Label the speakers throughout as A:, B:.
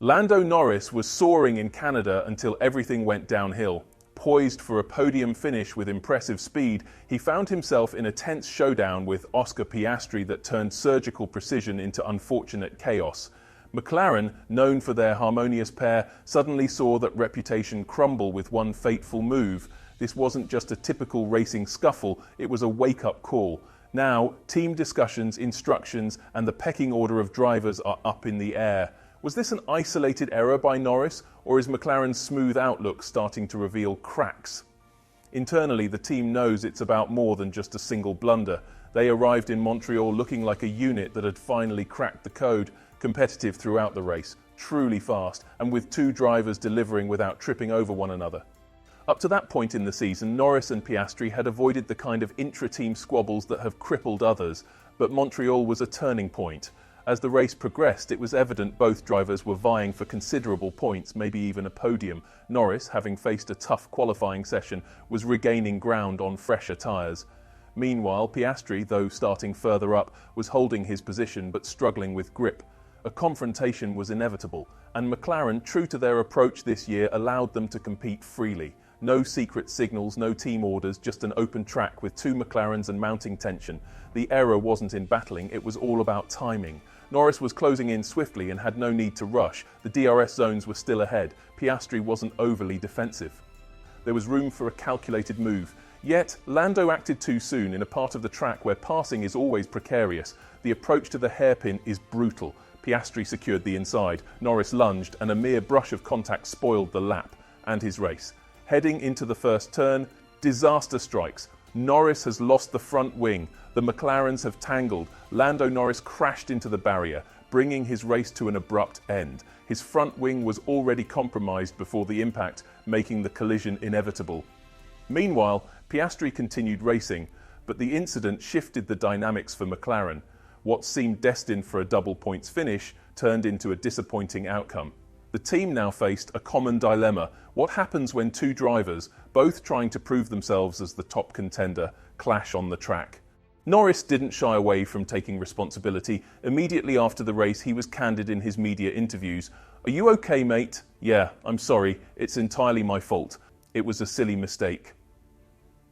A: Lando Norris was soaring in Canada until everything went downhill. Poised for a podium finish with impressive speed, he found himself in a tense showdown with Oskar Piastri that turned surgical precision into unfortunate chaos. McLaren, known for their harmonious pair, suddenly saw that reputation crumble with one fateful move. This wasn't just a typical racing scuffle, it was a wake-up call. Now, team discussions, instructions, and the pecking order of drivers are up in the air. Was this an isolated error by Norris, or is McLaren's smooth outlook starting to reveal cracks? Internally, the team knows it's about more than just a single blunder. They arrived in Montreal looking like a unit that had finally cracked the code, competitive throughout the race, truly fast, and with two drivers delivering without tripping over one another. Up to that point in the season, Norris and Piastri had avoided the kind of intra-team squabbles that have crippled others, but Montreal was a turning point. As the race progressed, it was evident both drivers were vying for considerable points, maybe even a podium. Norris, having faced a tough qualifying session, was regaining ground on fresher tyres. Meanwhile, Piastri, though starting further up, was holding his position but struggling with grip. A confrontation was inevitable, and McLaren, true to their approach this year, allowed them to compete freely. No secret signals, no team orders, just an open track with two McLarens and mounting tension. The error wasn't in battling, it was all about timing. Norris was closing in swiftly and had no need to rush. The DRS zones were still ahead. Piastri wasn't overly defensive. There was room for a calculated move. Yet, Lando acted too soon in a part of the track where passing is always precarious. The approach to the hairpin is brutal. Piastri secured the inside. Norris lunged, and a mere brush of contact spoiled the lap and his race. Heading into the first turn, disaster strikes. Norris has lost the front wing. The McLarens have tangled. Lando Norris crashed into the barrier, bringing his race to an abrupt end. His front wing was already compromised before the impact, making the collision inevitable. Meanwhile, Piastri continued racing, but the incident shifted the dynamics for McLaren. What seemed destined for a double points finish turned into a disappointing outcome. The team now faced a common dilemma. What happens when two drivers, both trying to prove themselves as the top contender, clash on the track? Norris didn't shy away from taking responsibility. Immediately after the race, he was candid in his media interviews. "Are you okay, mate? Yeah, I'm sorry. It's entirely my fault. It was a silly mistake."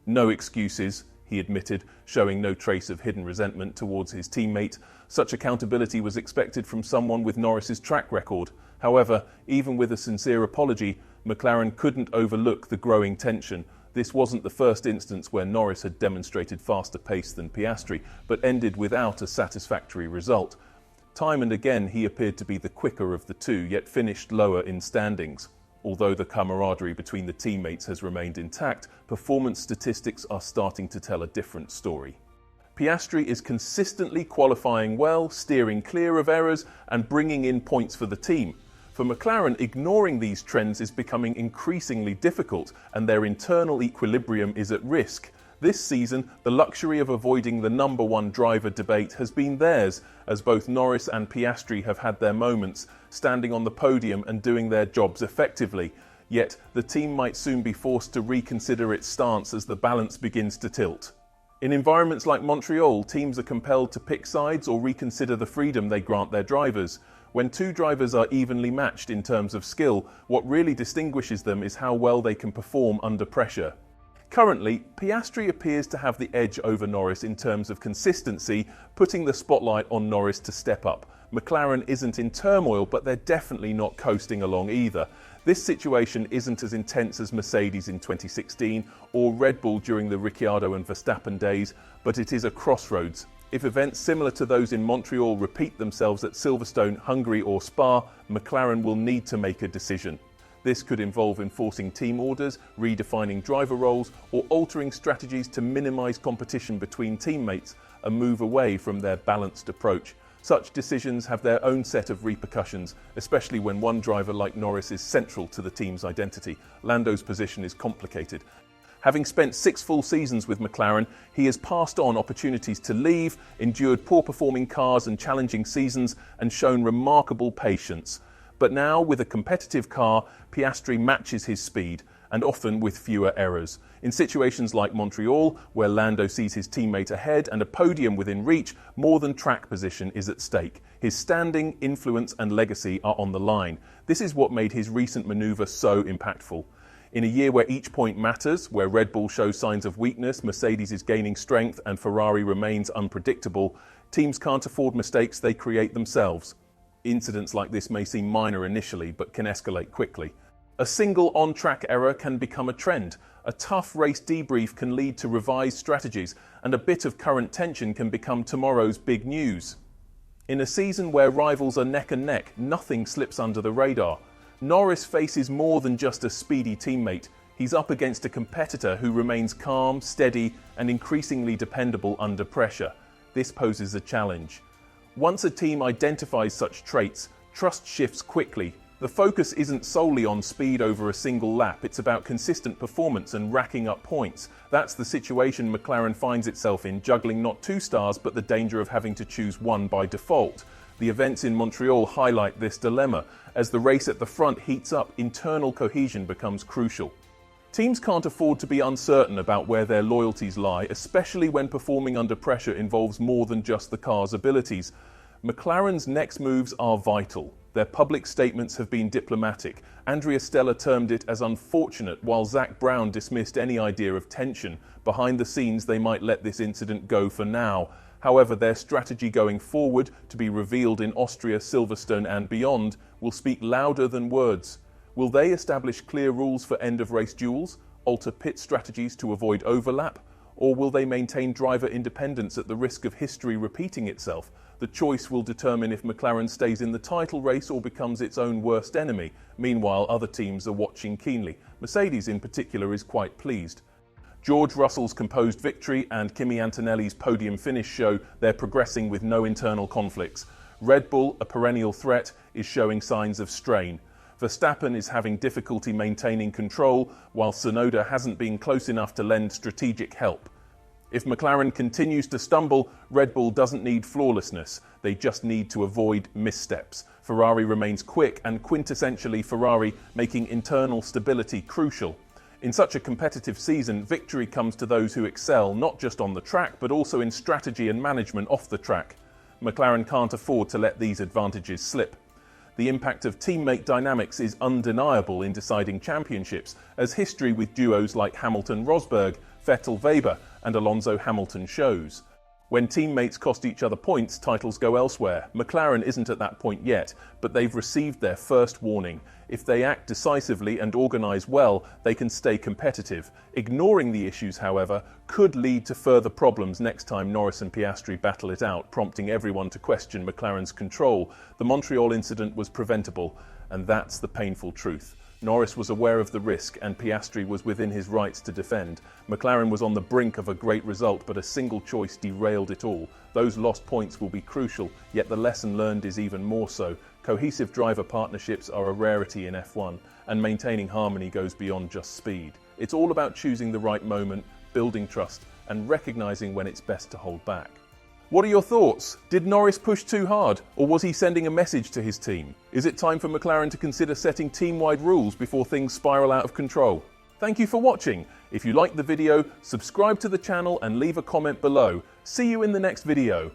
A: "No excuses," he admitted, showing no trace of hidden resentment towards his teammate. Such accountability was expected from someone with Norris's track record. However, even with a sincere apology, McLaren couldn't overlook the growing tension. This wasn't the first instance where Norris had demonstrated faster pace than Piastri, but ended without a satisfactory result. Time and again he appeared to be the quicker of the two, yet finished lower in standings. Although the camaraderie between the teammates has remained intact, performance statistics are starting to tell a different story. Piastri is consistently qualifying well, steering clear of errors, and bringing in points for the team. For McLaren, ignoring these trends is becoming increasingly difficult, and their internal equilibrium is at risk. This season, the luxury of avoiding the number one driver debate has been theirs, as both Norris and Piastri have had their moments, standing on the podium and doing their jobs effectively. Yet, the team might soon be forced to reconsider its stance as the balance begins to tilt. In environments like Montreal, teams are compelled to pick sides or reconsider the freedom they grant their drivers. When two drivers are evenly matched in terms of skill, what really distinguishes them is how well they can perform under pressure. Currently, Piastri appears to have the edge over Norris in terms of consistency, putting the spotlight on Norris to step up. McLaren isn't in turmoil, but they're definitely not coasting along either. This situation isn't as intense as Mercedes in 2016 or Red Bull during the Ricciardo and Verstappen days, but it is a crossroads. If events similar to those in Montreal repeat themselves at Silverstone, Hungary or Spa, McLaren will need to make a decision. This could involve enforcing team orders, redefining driver roles, or altering strategies to minimise competition between teammates, a move away from their balanced approach. Such decisions have their own set of repercussions, especially when one driver like Norris is central to the team's identity. Lando's position is complicated. Having spent 6 full seasons with McLaren, he has passed on opportunities to leave, endured poor-performing cars and challenging seasons, and shown remarkable patience. But now, with a competitive car, Piastri matches his speed, and often with fewer errors. In situations like Montreal, where Lando sees his teammate ahead and a podium within reach, more than track position is at stake. His standing, influence and legacy are on the line. This is what made his recent maneuver so impactful. In a year where each point matters, where Red Bull shows signs of weakness, Mercedes is gaining strength, and Ferrari remains unpredictable, teams can't afford mistakes they create themselves. Incidents like this may seem minor initially, but can escalate quickly. A single on-track error can become a trend. A tough race debrief can lead to revised strategies, and a bit of current tension can become tomorrow's big news. In a season where rivals are neck and neck, nothing slips under the radar. Norris faces more than just a speedy teammate. He's up against a competitor who remains calm, steady, and increasingly dependable under pressure. This poses a challenge. Once a team identifies such traits, trust shifts quickly. The focus isn't solely on speed over a single lap, it's about consistent performance and racking up points. That's the situation McLaren finds itself in, juggling not two stars but the danger of having to choose one by default. The events in Montreal highlight this dilemma. As the race at the front heats up, internal cohesion becomes crucial. Teams can't afford to be uncertain about where their loyalties lie, especially when performing under pressure involves more than just the car's abilities. McLaren's next moves are vital. Their public statements have been diplomatic. Andrea Stella termed it as unfortunate, while Zak Brown dismissed any idea of tension. Behind the scenes, they might let this incident go for now. However, their strategy going forward, to be revealed in Austria, Silverstone and beyond, will speak louder than words. Will they establish clear rules for end-of-race duels, alter pit strategies to avoid overlap, or will they maintain driver independence at the risk of history repeating itself? The choice will determine if McLaren stays in the title race or becomes its own worst enemy. Meanwhile, other teams are watching keenly. Mercedes in particular is quite pleased. George Russell's composed victory and Kimi Antonelli's podium finish show they're progressing with no internal conflicts. Red Bull, a perennial threat, is showing signs of strain. Verstappen is having difficulty maintaining control, while Tsunoda hasn't been close enough to lend strategic help. If McLaren continues to stumble, Red Bull doesn't need flawlessness. They just need to avoid missteps. Ferrari remains quick and quintessentially Ferrari, making internal stability crucial. In such a competitive season, victory comes to those who excel, not just on the track, but also in strategy and management off the track. McLaren can't afford to let these advantages slip. The impact of teammate dynamics is undeniable in deciding championships, as history with duos like Hamilton-Rosberg, Vettel-Weber, and Alonso-Hamilton shows. When teammates cost each other points, titles go elsewhere. McLaren isn't at that point yet, but they've received their first warning. If they act decisively and organise well, they can stay competitive. Ignoring the issues, however, could lead to further problems next time Norris and Piastri battle it out, prompting everyone to question McLaren's control. The Montreal incident was preventable, and that's the painful truth. Norris was aware of the risk and Piastri was within his rights to defend. McLaren was on the brink of a great result, but a single choice derailed it all. Those lost points will be crucial, yet the lesson learned is even more so. Cohesive driver partnerships are a rarity in F1, and maintaining harmony goes beyond just speed. It's all about choosing the right moment, building trust, and recognizing when it's best to hold back. What are your thoughts? Did Norris push too hard, or was he sending a message to his team? Is it time for McLaren to consider setting team-wide rules before things spiral out of control? Thank you for watching. If you liked the video, subscribe to the channel and leave a comment below. See you in the next video.